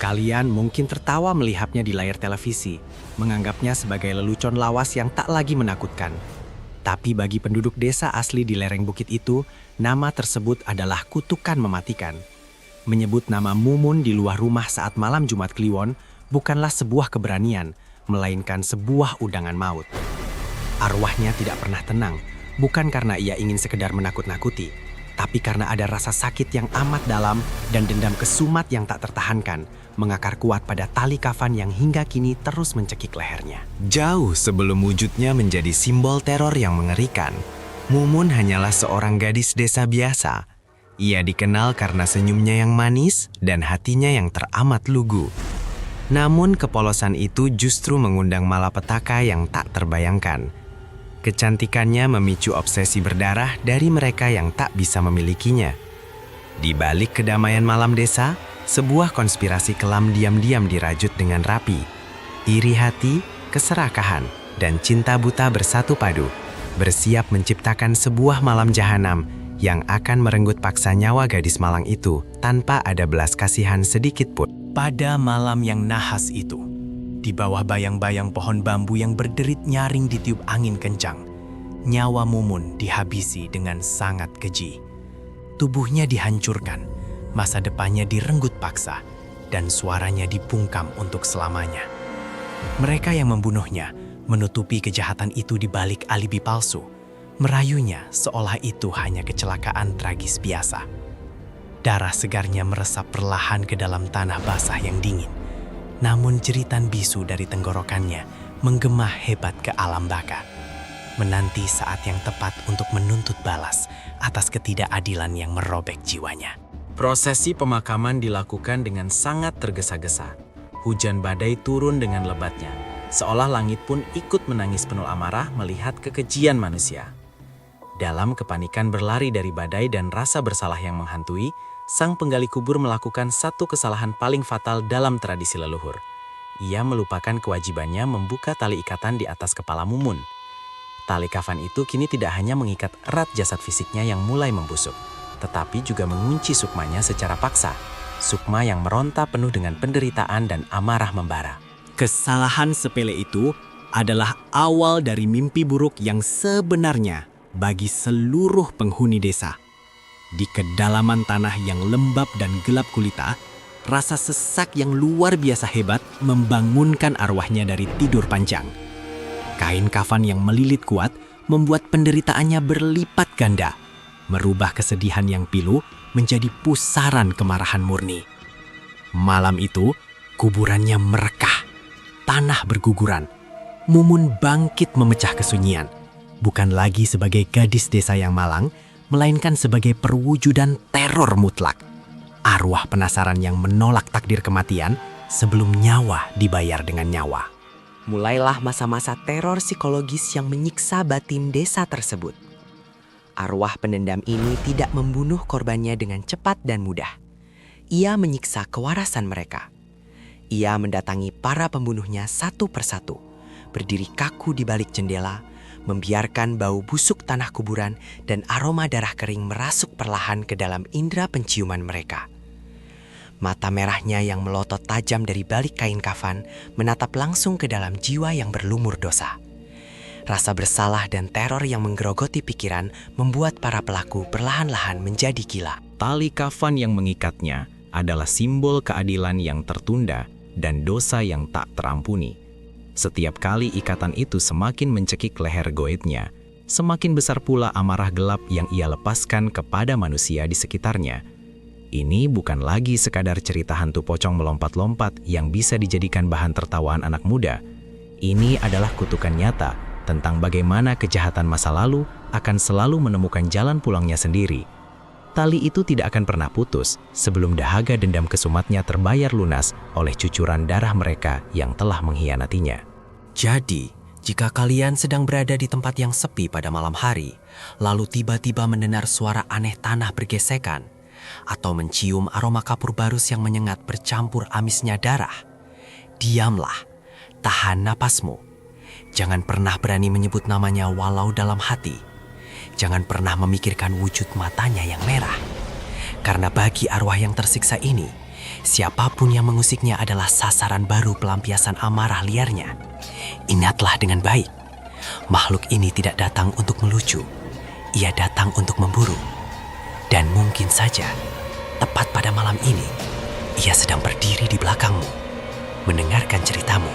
Kalian mungkin tertawa melihatnya di layar televisi, menganggapnya sebagai lelucon lawas yang tak lagi menakutkan. Tapi bagi penduduk desa asli di lereng bukit itu, nama tersebut adalah kutukan mematikan. Menyebut nama Mumun di luar rumah saat malam Jumat Kliwon bukanlah sebuah keberanian, melainkan sebuah undangan maut. Arwahnya tidak pernah tenang, bukan karena ia ingin sekedar menakut-nakuti, tapi karena ada rasa sakit yang amat dalam dan dendam kesumat yang tak tertahankan, mengakar kuat pada tali kafan yang hingga kini terus mencekik lehernya. Jauh sebelum wujudnya menjadi simbol teror yang mengerikan, Mumun hanyalah seorang gadis desa biasa. Ia dikenal karena senyumnya yang manis dan hatinya yang teramat lugu. Namun kepolosan itu justru mengundang malapetaka yang tak terbayangkan. Kecantikannya memicu obsesi berdarah dari mereka yang tak bisa memilikinya. Di balik kedamaian malam desa, sebuah konspirasi kelam diam-diam dirajut dengan rapi. Iri hati, keserakahan, dan cinta buta bersatu padu, bersiap menciptakan sebuah malam jahanam yang akan merenggut paksa nyawa gadis malang itu tanpa ada belas kasihan sedikit pun. Pada malam yang nahas itu, di bawah bayang-bayang pohon bambu yang berderit nyaring ditiup angin kencang, nyawa Mumun dihabisi dengan sangat keji. Tubuhnya dihancurkan, masa depannya direnggut paksa, dan suaranya dibungkam untuk selamanya. Mereka yang membunuhnya menutupi kejahatan itu di balik alibi palsu, merayunya seolah itu hanya kecelakaan tragis biasa. Darah segarnya meresap perlahan ke dalam tanah basah yang dingin, namun jeritan bisu dari tenggorokannya menggema hebat ke alam baka, menanti saat yang tepat untuk menuntut balas atas ketidakadilan yang merobek jiwanya. Prosesi pemakaman dilakukan dengan sangat tergesa-gesa. Hujan badai turun dengan lebatnya, seolah langit pun ikut menangis penuh amarah melihat kekejian manusia. Dalam kepanikan berlari dari badai dan rasa bersalah yang menghantui, sang penggali kubur melakukan satu kesalahan paling fatal dalam tradisi leluhur. Ia melupakan kewajibannya membuka tali ikatan di atas kepala Mumun. Tali kafan itu kini tidak hanya mengikat erat jasad fisiknya yang mulai membusuk, tetapi juga mengunci sukmanya secara paksa. Sukma yang meronta penuh dengan penderitaan dan amarah membara. Kesalahan sepele itu adalah awal dari mimpi buruk yang sebenarnya bagi seluruh penghuni desa. Di kedalaman tanah yang lembab dan gelap gulita, rasa sesak yang luar biasa hebat membangunkan arwahnya dari tidur panjang. Kain kafan yang melilit kuat membuat penderitaannya berlipat ganda, merubah kesedihan yang pilu menjadi pusaran kemarahan murni. Malam itu, kuburannya merekah, tanah berguguran. Mumun bangkit memecah kesunyian, bukan lagi sebagai gadis desa yang malang, melainkan sebagai perwujudan teror mutlak. Arwah penasaran yang menolak takdir kematian sebelum nyawa dibayar dengan nyawa. Mulailah masa-masa teror psikologis yang menyiksa batin desa tersebut. Arwah pendendam ini tidak membunuh korbannya dengan cepat dan mudah. Ia menyiksa kewarasan mereka. Ia mendatangi para pembunuhnya satu persatu, berdiri kaku di balik jendela, membiarkan bau busuk tanah kuburan dan aroma darah kering merasuk perlahan ke dalam indera penciuman mereka. Mata merahnya yang melotot tajam dari balik kain kafan menatap langsung ke dalam jiwa yang berlumur dosa. Rasa bersalah dan teror yang menggerogoti pikiran membuat para pelaku perlahan-lahan menjadi gila. Tali kafan yang mengikatnya adalah simbol keadilan yang tertunda dan dosa yang tak terampuni. Setiap kali ikatan itu semakin mencekik leher goibnya, semakin besar pula amarah gelap yang ia lepaskan kepada manusia di sekitarnya. Ini bukan lagi sekadar cerita hantu pocong melompat-lompat yang bisa dijadikan bahan tertawaan anak muda. Ini adalah kutukan nyata tentang bagaimana kejahatan masa lalu akan selalu menemukan jalan pulangnya sendiri. Tali itu tidak akan pernah putus sebelum dahaga dendam kesumatnya terbayar lunas oleh cucuran darah mereka yang telah mengkhianatinya. Jadi, jika kalian sedang berada di tempat yang sepi pada malam hari, lalu tiba-tiba mendengar suara aneh tanah bergesekan, atau mencium aroma kapur barus yang menyengat bercampur amisnya darah, diamlah, tahan napasmu. Jangan pernah berani menyebut namanya walau dalam hati. Jangan pernah memikirkan wujud matanya yang merah. Karena bagi arwah yang tersiksa ini, Siapapun yang mengusiknya adalah sasaran baru pelampiasan amarah liarnya. Ingatlah dengan baik, makhluk ini tidak datang untuk melucu. Ia datang untuk memburu. Dan mungkin saja, tepat pada malam ini, ia sedang berdiri di belakangmu, mendengarkan ceritamu.